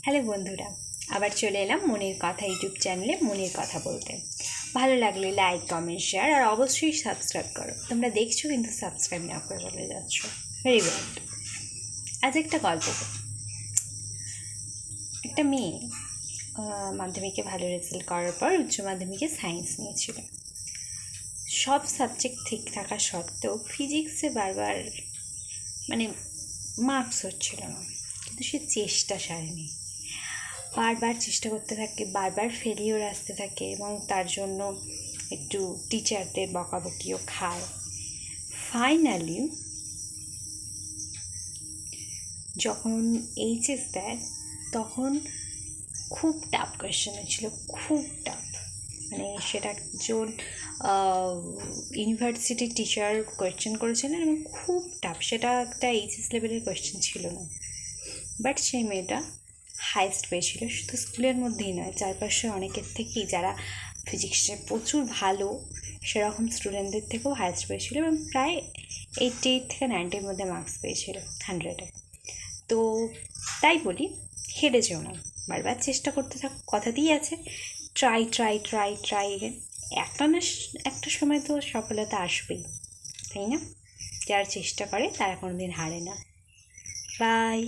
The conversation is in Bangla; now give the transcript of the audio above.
হ্যালো বন্ধুরা, আবার চলে এলাম মনের কথা ইউটিউব চ্যানেলে মনের কথা বলতে। ভালো লাগলে লাইক, কমেন্ট, শেয়ার আর অবশ্যই সাবস্ক্রাইব করো। তোমরা দেখছো কিন্তু সাবস্ক্রাইব না করে চলে যাচ্ছ। Very good. আজ একটা গল্প। একটা মেয়ে মাধ্যমিকে ভালো রেজাল্ট করার পর উচ্চ মাধ্যমিকে সায়েন্স নিয়েছিল। সব সাবজেক্ট ঠিক থাকা সত্ত্বেও ফিজিক্সে বারবার মার্কস হচ্ছিল না, কিন্তু সে চেষ্টা সারেনি। বারবার চেষ্টা করতে থাকে, বারবার ফেলিওর আসতে থাকে এবং তার জন্য একটু টিচারদের বকাবকিও খায়। ফাইনালি যখন এইচএস দেয় তখন খুব টাফ কোয়েশ্চেন হয়েছিল, খুব টাফ। সেটা একজন ইউনিভার্সিটির টিচার কোয়েশ্চেন করেছিলেন এবং খুব টাফ। সেটা একটা এইচএস লেভেলের কোয়েশ্চেন ছিল না, বাট সেই মেয়েটা হাইয়েস্ট পেয়েছিল। শুধু স্কুলের মধ্যেই নয়, চারপাশে অনেকের থেকেই যারা ফিজিক্সে প্রচুর ভালো সেরকম স্টুডেন্টদের থেকেও হাইয়েস্ট পেয়েছিল এবং প্রায় 88 থেকে 90-র মধ্যে মার্কস পেয়েছিল 100-এ। তো তাই বলি, হেরে যেও না, বারবার চেষ্টা করতে থাকো। কথাতেই আছে, try try try try again. একটা না একটা সময় তো সফলতা আসবেই, তাই না? যারা চেষ্টা করে তারা কোনোদিন হারে না। বাই।